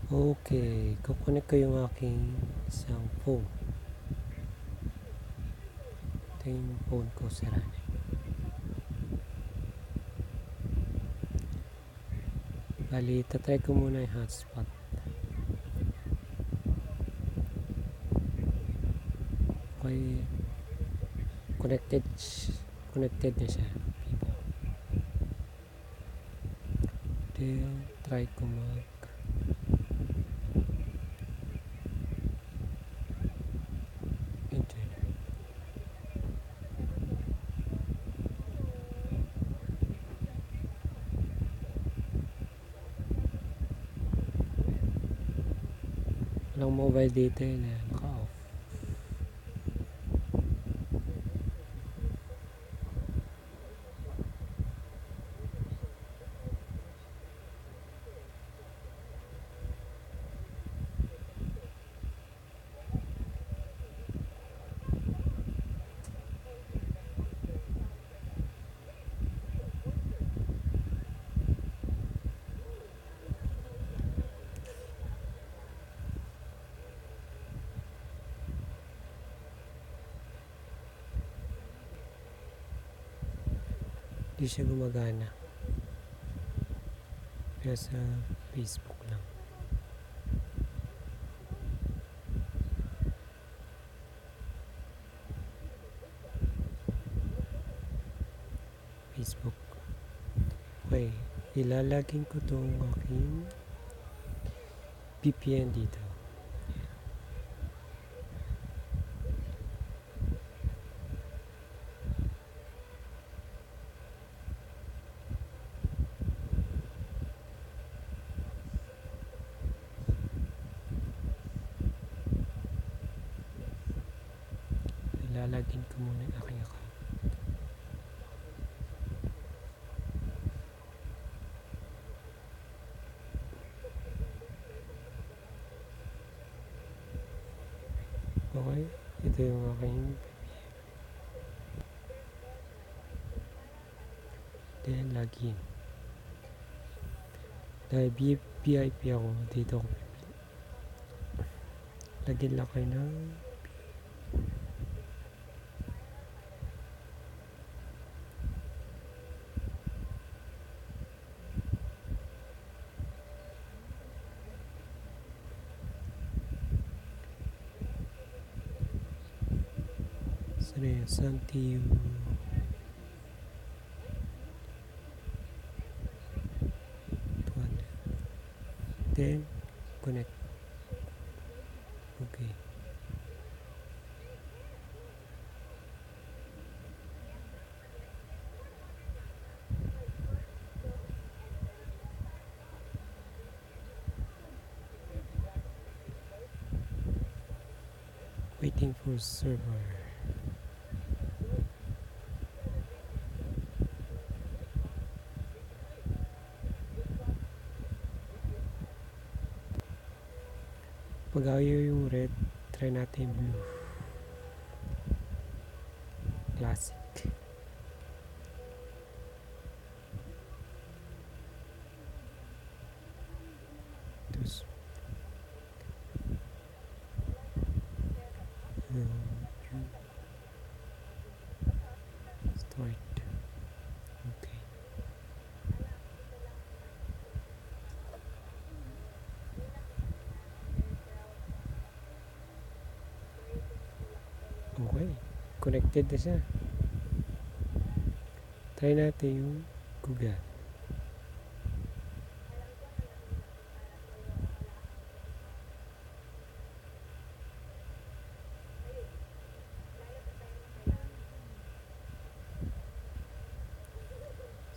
Okay, kukunik ko yung aking isang phone. Ito yung phone ko, sira. Bali, tatry ko muna yung hotspot. Okay, connected na siya. Then, try ko internet. Walang mobile data yun, naka-off. Hindi siya gumagana. Kaya sa Facebook lang. Facebook. Okay, ilalagin ko itong aking VPN dito. Ilalagin ko muna yung aking account. Okay, ito yung aking then login. Dahil VIP ako, dito ako pipili. Lagyan lang kayo ng SUN TU 200. Then connect. Okay. Waiting for server. Pag ayaw yung red, try natin blue. Classic. Tapos start. Okay. Okay, connected na siya. Try natin yung Google.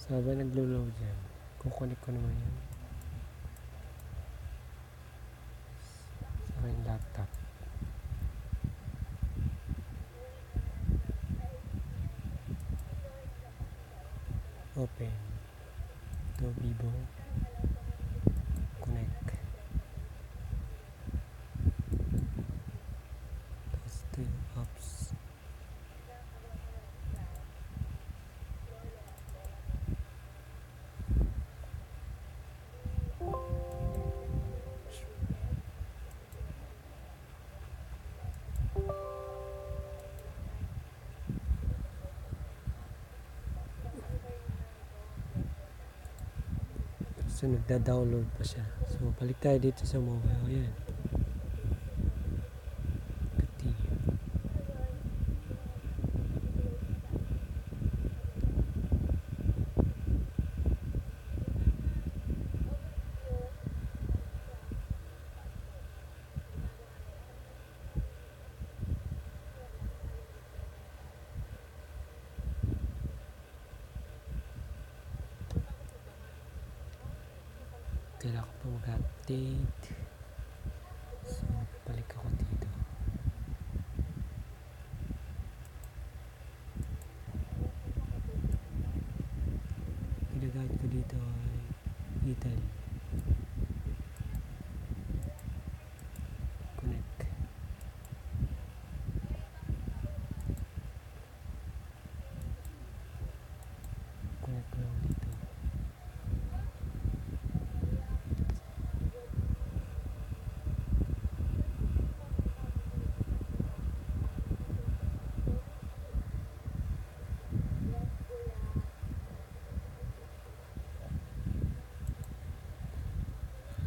So, habang naglo-load yan, kukunik ko naman yun sa aking laptop. Open. Ito, Vivo. Connect. Tapos ito yung apps. So nagda-download pa siya. So balik tayo dito sa mobile. Ayan. Continue. Kailangan ko pa mag-update. So balik ako dito. Ginagamit ko dito ay Italy. Connect. Connect lang dito.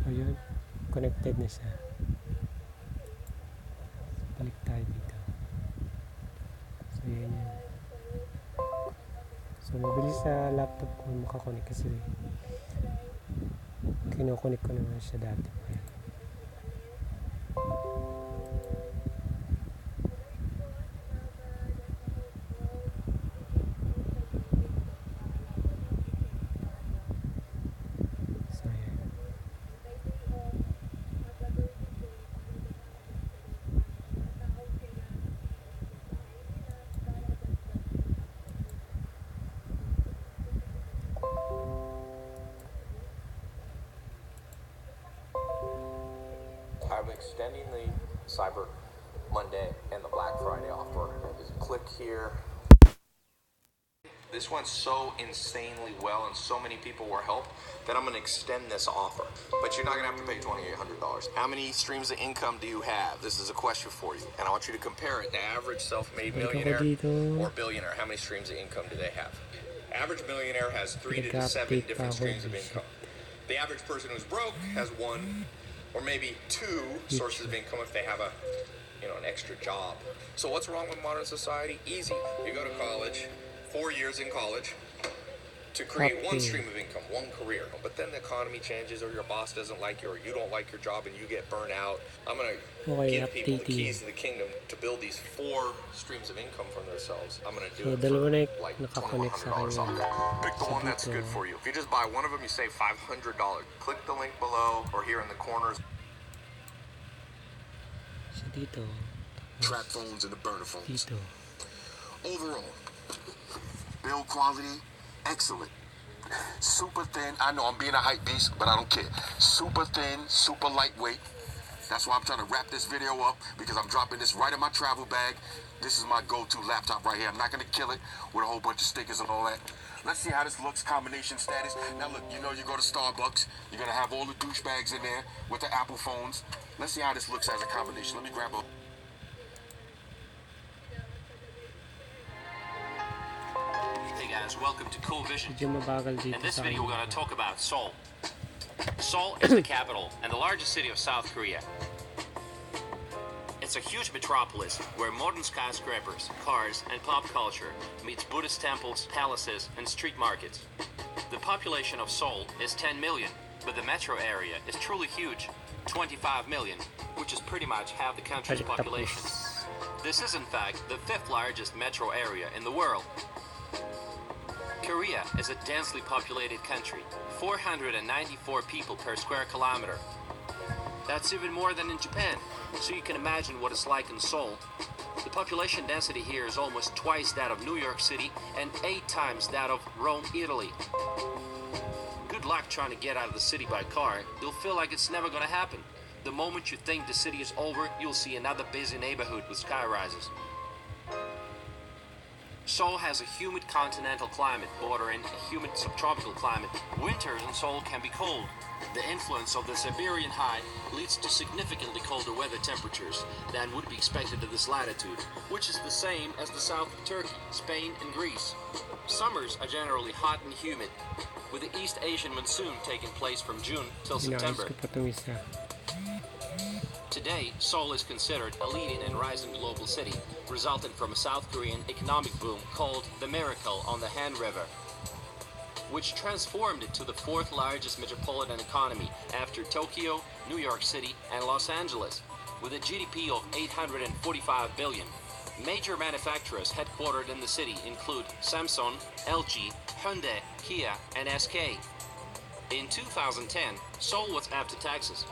Ayun, connected na siya. Balik tayo dito. So yun yun. So mabilis sa laptop ko makakonek kasi kinokonek ko naman siya dati pa. So yun. I'm extending the Cyber Monday and the Black Friday offer. Just click here. This went so insanely well and so many people were helped that I'm going to extend this offer. But you're not going to have to pay $2,800. How many streams of income do you have? This is a question for you. And I want you to compare it. The average self-made millionaire or billionaire, how many streams of income do they have? Average millionaire has 3 to 7 different streams of income. The average person who's broke has 1 or maybe 2 sources of income if they have an extra job. So what's wrong with modern society? Easy. You go to college, 4 years in college, to create one stream of income, one career. But then the economy changes, or your boss doesn't like you, or you don't like your job and you get burnt out. I'm going to give people the keys to the kingdom to build these 4 streams of income for themselves. I'm going to do it for like $2,100 off. Pick the one that's good for you. If you just buy one of them, you save $500. Click the link below or here in the corners. So dito. Trap phones and the burner phones. Dito. Overall, build quality, excellent. Super thin. I know I'm being a hype beast, but I don't care. Super thin, super lightweight. That's why I'm trying to wrap this video up, because I'm dropping this right in my travel bag. This is my go-to laptop right here. I'm not going to kill it with a whole bunch of stickers and all that. Let's see how this looks, combination status. Now look, you go to Starbucks, you're going to have all the douchebags in there with the Apple phones. Let's see how this looks as a combination. Let me grab a... Hey guys, welcome to Cool Vision. Medyo mabagal dito In this sa video, we're akin. going to talk about Seoul. Seoul is the capital and the largest city of South Korea. It's a huge metropolis where modern skyscrapers, cars, and pop culture meets Buddhist temples, palaces, and street markets. The population of Seoul is 10 million, but the metro area is truly huge, 25 million, which is pretty much half the country's Balik population. tapos. This is in fact the 5th largest metro area in the world. Korea is a densely populated country, 494 people per square kilometer. That's even more than in Japan, so you can imagine what it's like in Seoul. The population density here is almost twice that of New York City and 8 times that of Rome, Italy. Good luck trying to get out of the city by car. You'll feel like it's never gonna happen. The moment you think the city is over, you'll see another busy neighborhood with sky rises. Seoul has a humid continental climate bordering a humid subtropical climate. Winters in Seoul can be cold. The influence of the Siberian high leads to significantly colder weather temperatures than would be expected at this latitude, which is the same as the south of Turkey, Spain, and Greece. Summers are generally hot and humid, with the East Asian monsoon taking place from June till Inaayos September. ko pa itong isa. Today, Seoul is considered a leading and rising global city, resulting from a South Korean economic boom called the Miracle on the Han River, which transformed it to the fourth largest metropolitan economy after Tokyo, New York City, and Los Angeles, with a GDP of 845 billion. Major manufacturers headquartered in the city include Samsung, LG, Hyundai, Kia, and SK. In 2010, Seoul was after taxes.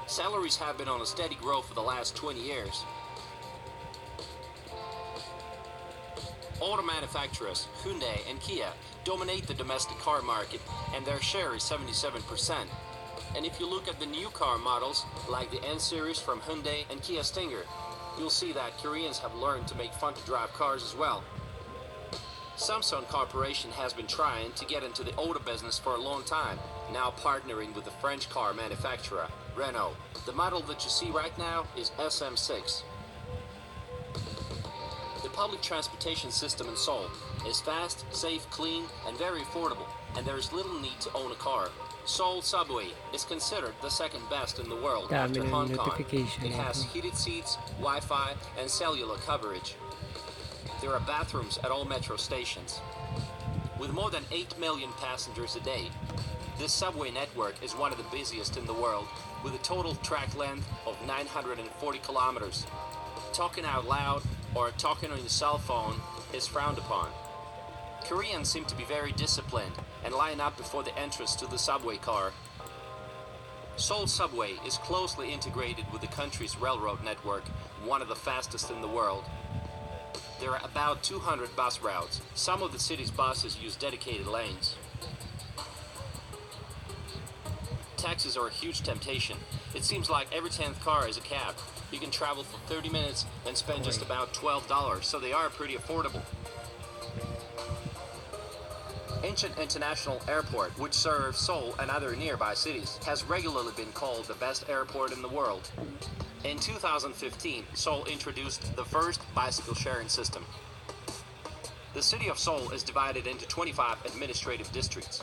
Salaries have been on a steady growth for the last 20 years. Auto manufacturers Hyundai and Kia dominate the domestic car market, and their share is 77%. And if you look at the new car models, like the N series from Hyundai and Kia Stinger, you'll see that Koreans have learned to make fun-to-drive cars as well. Samsung Corporation has been trying to get into the auto business for a long time, now partnering with the French car manufacturer, Renault. The model that you see right now is SM6. The public transportation system in Seoul is fast, safe, clean, and very affordable, and there is little need to own a car. Seoul subway is considered the second best in the world after Hong Kong. It has heated seats, Wi-Fi, and cellular coverage. There are bathrooms at all metro stations. With more than 8 million passengers a day, this subway network is one of the busiest in the world, with a total track length of 940 kilometers. Talking out loud or talking on your cell phone is frowned upon. Koreans seem to be very disciplined and line up before the entrance to the subway car. Seoul subway is closely integrated with the country's railroad network, one of the fastest in the world. There are about 200 bus routes. Some of the city's buses use dedicated lanes. Taxis are a huge temptation. It seems like every 10th car is a cab. You can travel for 30 minutes and spend just about $12, so they are pretty affordable. Incheon International Airport, which serves Seoul and other nearby cities, has regularly been called the best airport in the world. In 2015, Seoul introduced the first bicycle sharing system. The city of Seoul is divided into 25 administrative districts.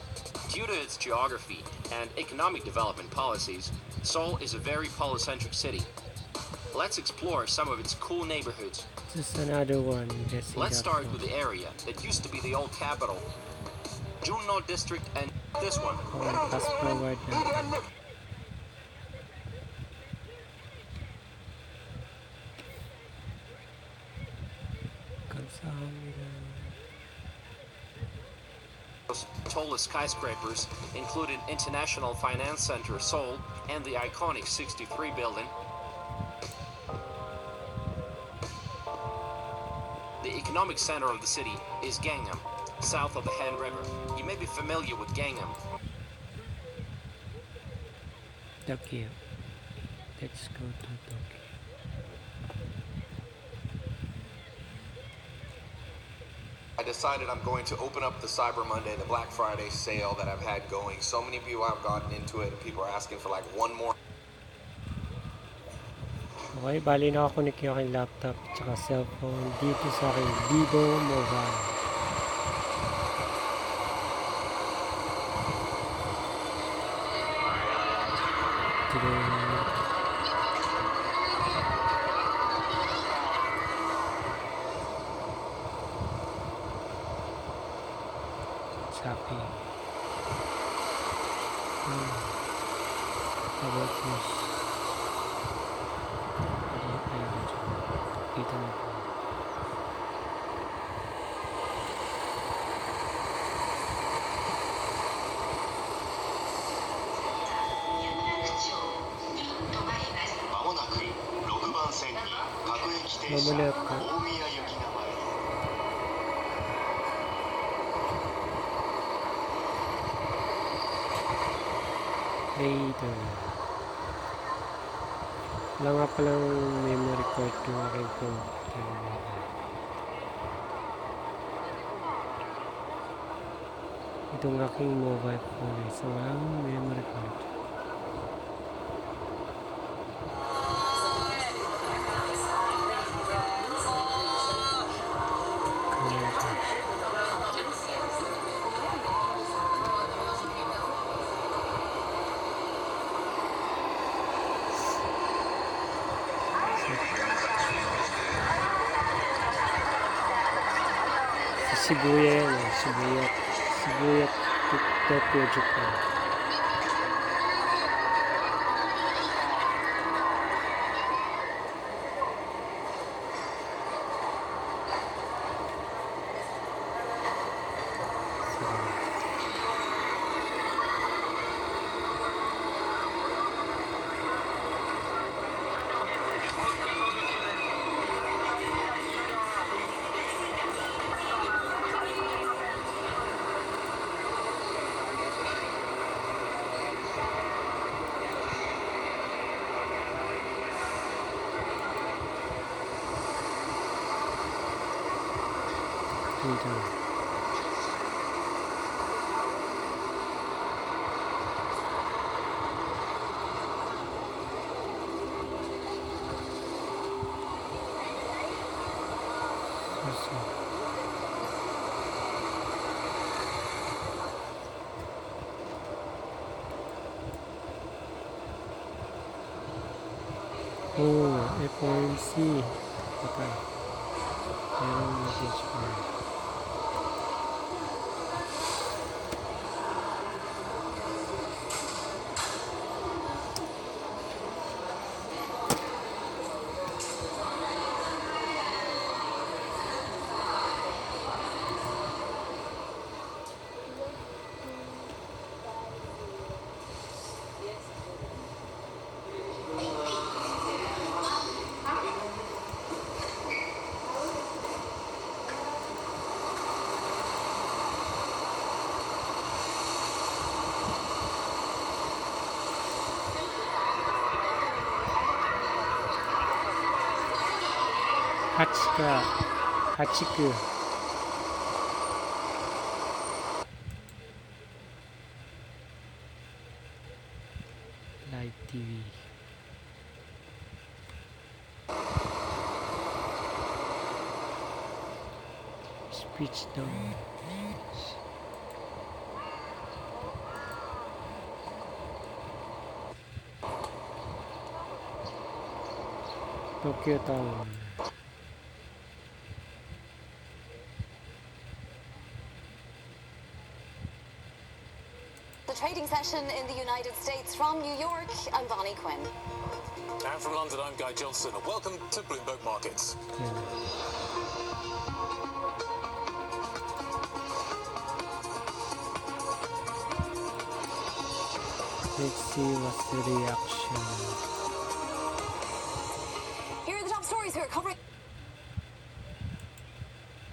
Due to its geography and economic development policies, Seoul is a very polycentric city. Let's explore some of its cool neighborhoods. This is another one. Let's start with the area that used to be the old capital, Junno District, and this one. Fast forward natin. Tallest skyscrapers, including International Finance Center Seoul and the iconic 63 building. The economic center of the city is Gangnam, south of the Han River. You may be familiar with Gangnam. Tokyo. Let's go to Tokyo. I decided I'm going to open up the Cyber Monday, the Black Friday sale that I've had going. So many people have gotten into it, and people are asking for like one more. Okay, bali nakakunik yung aking laptop tsaka cellphone dito sa aking Vivo Mobile. It's happy. About this. Kita na po. Mamulat ka. Later. Wala nga palang memory card yung aking phone. Itong aking mobile phone is walang memory card. Shibuya yan eh. Shibuya Tokyo, Japan. Oh, FOMC. Okay. Meron message pa. Hachiku. Live TV. Speech down. Tokyo Town. Trading session in the United States. From New York, I'm Bonnie Quinn. And from London, I'm Guy Johnson. Welcome to Bloomberg Markets. Let's see what's the reaction. Here are the top stories we're covering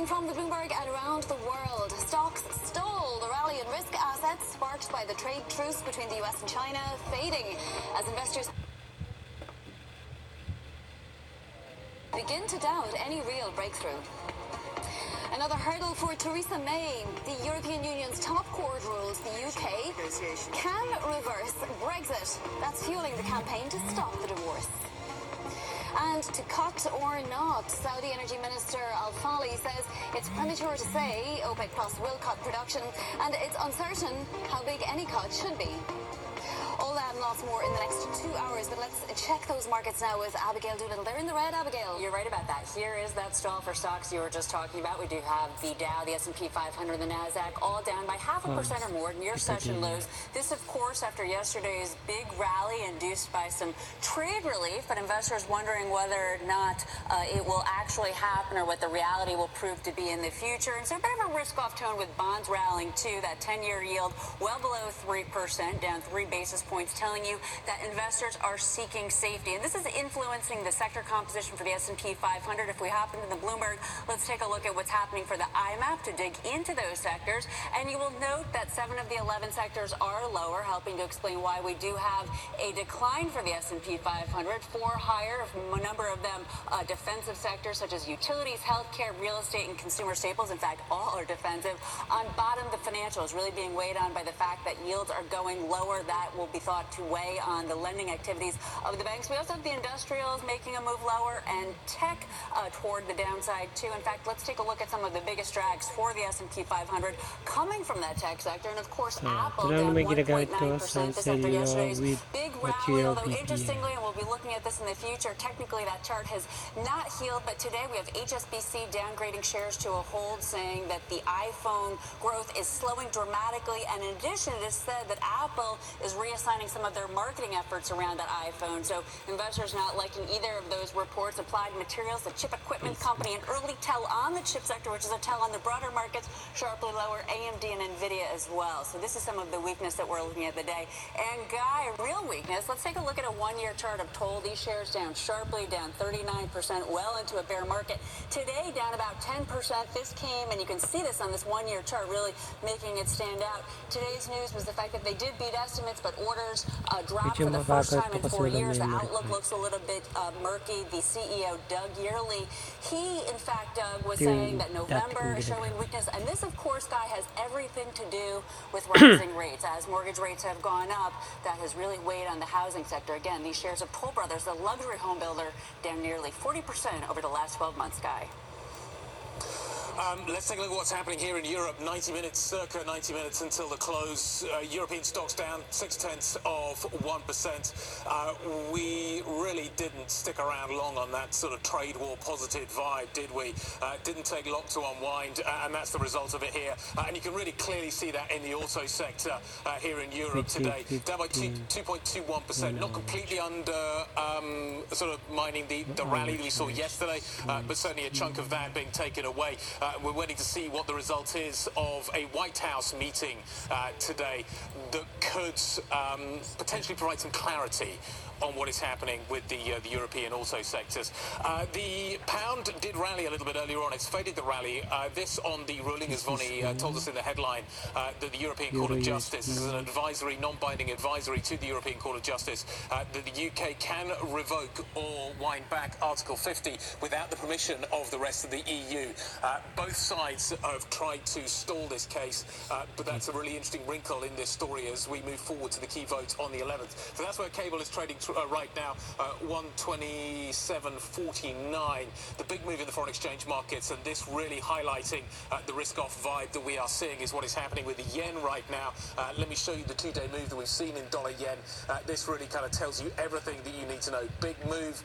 from the Bloomberg and around the world. Stocks stole. The rally in risk assets sparked by the trade truce between the US and China fading as investors begin to doubt any real breakthrough. Another hurdle for Theresa May. The European Union's top court rules the UK can reverse Brexit. That's fueling the campaign to stop the divorce. And to cut or not, Saudi Energy Minister Al-Fali says it's premature to say OPEC Plus will cut production, and it's uncertain how big any cut should be. All that and lots more in the next 2 hours, but let's check those markets now with Abigail Doolittle. They're in the red, Abigail. You're right about that. Here is that stall for stocks you were just talking about. We do have the Dow, the S&P 500, the NASDAQ, all down by 0.5% or more near session lows. This, of course, after yesterday's big rally induced by some trade relief, but investors wondering whether or not it will actually happen or what the reality will prove to be in the future. And so a bit of a risk-off tone with bonds rallying, too. That 10-year yield well below 3%, down 3 basis points. telling you that investors are seeking safety. And this is influencing the sector composition for the S&P 500. If we hop into the Bloomberg, let's take a look at what's happening for the IMAP to dig into those sectors. And you will note that 7 of the 11 sectors are lower, helping to explain why we do have a decline for the S&P 500. 4 higher, a number of them defensive sectors such as utilities, healthcare, real estate, and consumer staples. In fact, all are defensive. On bottom, the financials really being weighed on by the fact that yields are going lower. That will be thought to weigh on the lending activities of the banks. We also have the industrials making a move lower, and tech toward the downside too. In fact, let's take a look at some of the biggest drags for the S&P 500 coming from that tech sector. And of course, Apple ito lang down may ginagamit ko 1.9% this sa after yesterday's with big rally. material Although BPM. interestingly, and we'll be looking at this in the future, technically that chart has not healed, but today we have HSBC downgrading shares to a hold, saying that the iPhone growth is slowing dramatically. And in addition, it is said that Apple is reassigning some of their marketing efforts around that iPhone. So investors not liking either of those reports. Applied Materials, the chip equipment company, an early tell on the chip sector, which is a tell on the broader markets, sharply lower. AMD and Nvidia as well. So this is some of the weakness that we're looking at the day. And Guy, real weakness. Let's take a look at a one-year chart of Toll. These shares down sharply, down 39%, well into a bear market. Today, down about 10%. This came, and you can see this on this one-year chart, really making it stand out. Today's news was the fact that they did beat estimates, but orders dropped for the first time in 4 years. The outlook looks a little bit murky. The CEO, Doug Yearley, he, in fact, Doug, was saying that November is showing weakness. And this, of course, Guy, has everything to do with rising rates. As mortgage rates have gone up, that has really weighed on the housing sector. Again, these shares of Toll Brothers, the luxury home builder, down nearly 40% over the last 12 months, Guy. Let's take a look at what's happening here in Europe. 90 minutes, circa 90 minutes until the close. European stocks down 0.6%. We really didn't stick around long on that sort of trade war positive vibe, did we? Didn't take long to unwind, and that's the result of it here. And you can really clearly see that in the auto sector here in Europe today. Down by 2.21%. Not completely under sort of mining the rally that we saw yesterday, but certainly a chunk of that being taken away. We're waiting to see what the result is of a White House meeting today that could potentially provide some clarity on what is happening with the European auto sectors. The pound did rally a little bit earlier on. It's faded the rally. This on the ruling, as Vonnie told us in the headline, that the European Court of Justice is an advisory, non-binding advisory to the European Court of Justice that the UK can revoke or wind back Article 50 without the permission of the rest of the EU. Both sides have tried to stall this case, but that's a really interesting wrinkle in this story as we move forward to the key vote on the 11th. So that's where cable is trading right now, 127.49. The big move in the foreign exchange markets, and this really highlighting the risk-off vibe that we are seeing, is what is happening with the yen right now. Let me show you the two-day move that we've seen in dollar-yen. This really kind of tells you everything that you need to know. Big move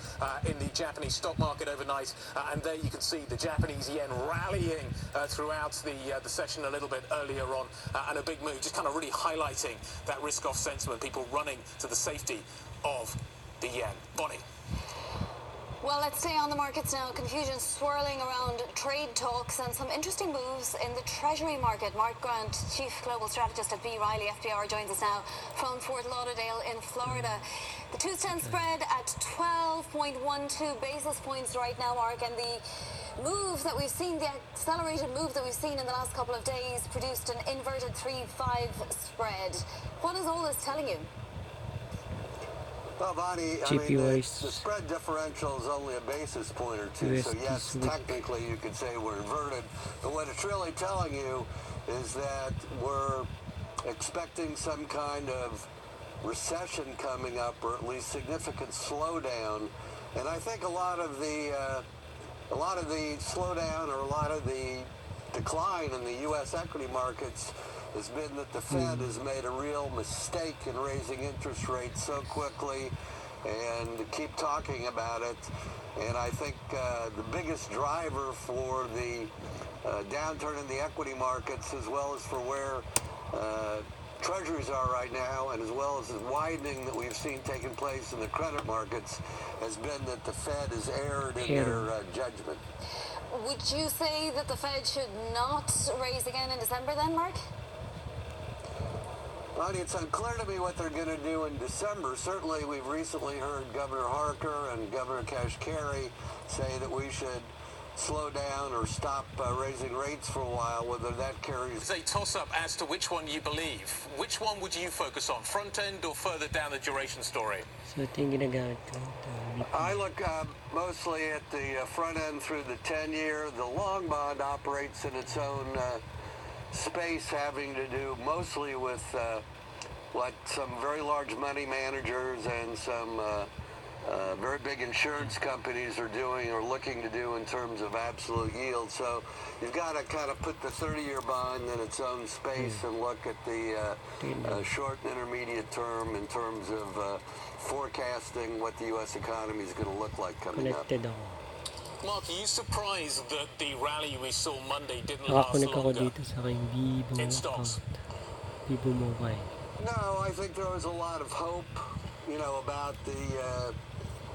in the Japanese stock market overnight, and there you can see the Japanese yen rallying throughout the session a little bit earlier on, and a big move, just kind of really highlighting that risk-off sentiment, people running to the safety of the yen. Bonnie. Well, let's stay on the markets now. Confusion swirling around trade talks and some interesting moves in the Treasury market. Mark Grant, Chief Global Strategist at B. Riley FBR, joins us now from Fort Lauderdale in Florida. The 2-cent spread at 12.12 basis points right now, Mark, and the move that we've seen, the accelerated move that we've seen in the last couple of days, produced an inverted 3-5 spread. What is all this telling you? Well, Bonnie, I mean, the spread differential is only a basis point or two, so yes, technically you could say we're inverted, but what it's really telling you is that we're expecting some kind of recession coming up, or at least significant slowdown, and I think a lot of the slowdown, or a lot of the decline in the U.S. equity markets has been that the Fed has made a real mistake in raising interest rates so quickly and keep talking about it. And I think the biggest driver for the downturn in the equity markets, as well as for where treasuries are right now, and as well as the widening that we've seen taking place in the credit markets, has been that the Fed has erred in their judgment. Would you say that the Fed should not raise again in December then, Mark? It's unclear to me what they're going to do in December. Certainly, we've recently heard Governor Harker and Governor Kashkari say that we should slow down or stop raising rates for a while, whether that carries... It's a toss-up as to which one you believe. Which one would you focus on, front end or further down the duration story? So ito yung ginagamit ko. I look mostly at the front end through the 10-year. The long bond operates in its own space, having to do mostly with what some very large money managers and some very big insurance companies are doing or looking to do in terms of absolute yield. So you've got to kind of put the 30-year bond in its own space and look at the short and intermediate term in terms of forecasting what the U.S. economy is going to look like coming up. Connected ako. Mark, are you surprised that the rally we saw Monday didn't last Nakakunik ako longer dito sa aking Vivo in account. stocks? Vivo Mobile. No, I think there was a lot of hope, about the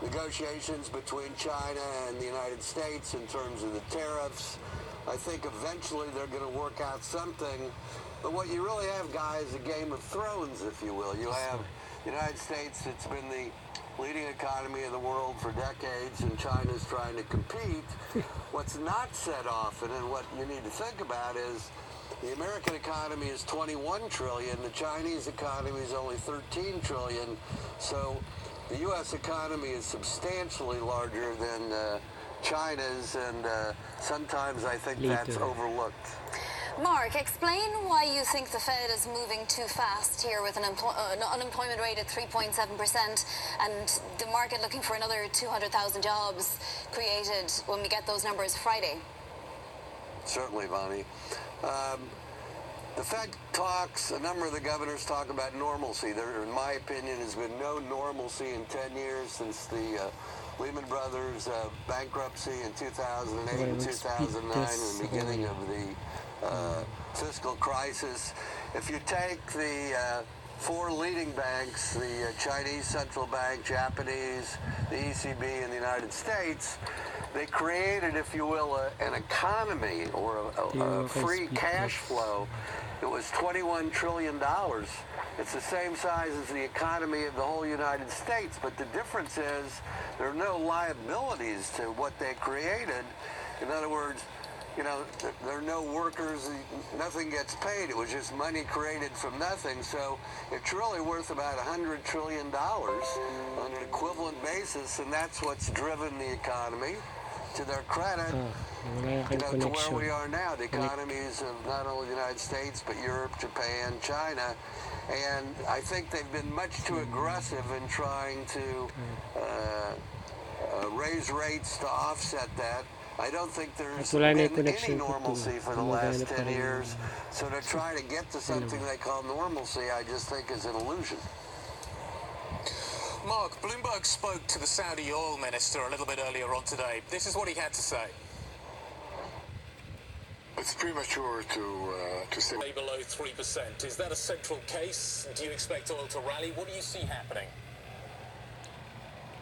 negotiations between China and the United States in terms of the tariffs. I think eventually they're going to work out something. But what you really have, guys, is a Game of Thrones, if you will. You have the United States, it's been the leading economy of the world for decades, and China's trying to compete. What's not said often, and what you need to think about, is the American economy is 21 trillion, the Chinese economy is only 13 trillion, so the U.S. economy is substantially larger than China's, and sometimes I think that's overlooked. Mark, explain why you think the Fed is moving too fast here with an unemployment rate at 3.7% and the market looking for another 200,000 jobs created when we get those numbers Friday. Certainly, Bonnie. The Fed talks, a number of the governors talk about normalcy. There, in my opinion, has been no normalcy in 10 years since the Lehman Brothers bankruptcy in 2008 and 2009 and the beginning of the fiscal crisis. If you take the four leading banks, the Chinese Central Bank, Japanese, the ECB, and the United States, they created, if you will, an economy or a free cash flow. It was $21 trillion. It's the same size as the economy of the whole United States, but the difference is there are no liabilities to what they created. In other words, there are no workers, nothing gets paid. It was just money created from nothing. So it's really worth about $100 trillion on an equivalent basis, and that's what's driven the economy. To their credit, to where we are now, the economies of not only the United States, but Europe, Japan, China. And I think they've been much too aggressive in trying to raise rates to offset that. I don't think there's been any normalcy for the last 10 years. So to try to get to something they call normalcy, I just think is an illusion. Mark, Bloomberg spoke to the Saudi oil minister a little bit earlier on today. This is what he had to say. It's premature to say. Below 3%. Is that a central case? Do you expect oil to rally? What do you see happening?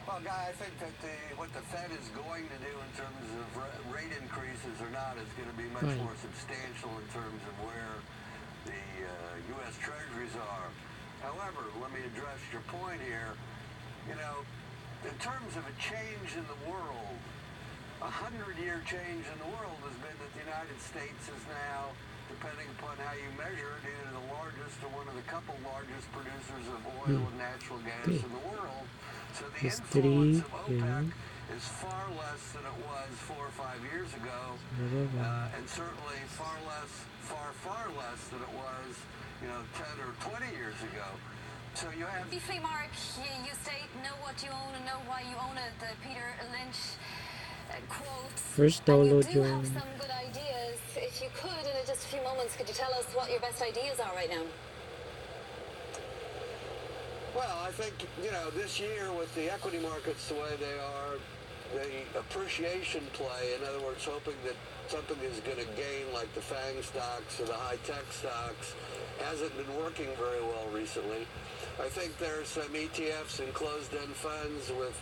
Well, Guy, I think that what the Fed is going to do in terms of rate increases or not is going to be much more substantial in terms of where the U.S. Treasuries are. However, let me address your point here. In terms of a change in the world, a 100-year change in the world has been that the United States is now, depending upon how you measure it, either the largest or one of the couple largest producers of oil and natural gas in the world. So the influence of OPEC is far less than it was 4 or 5 years ago, and certainly far less than it was, 10 or 20 years ago. So you have... Briefly, Mark, you state know what you own and know why you own it, the Peter Lynch quote. First download and you do have some good ideas. If you could, in just a few moments, could you tell us what your best ideas are right now? Well, I think, this year with the equity markets the way they are, the appreciation play, in other words, hoping that something is going to gain like the FANG stocks or the high-tech stocks, hasn't been working very well recently. I think there's some ETFs and closed-end funds with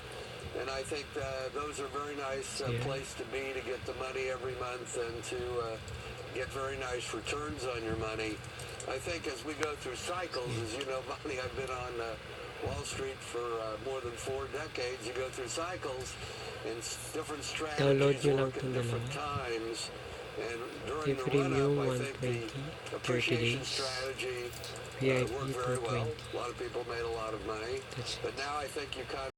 And I think those are very nice place to be, to get the money every month and to get very nice returns on your money. I think as we go through cycles, as you know, Bonnie, I've been on Wall Street for more than 4 decades. You go through cycles and different Download strategies nyo lang work at itong different dalawa. times. And during the Premium run-up, I think the 120, 30 appreciation days. strategy VIP worked very well. 220. A lot of people made a lot of money. That's But now I think you kind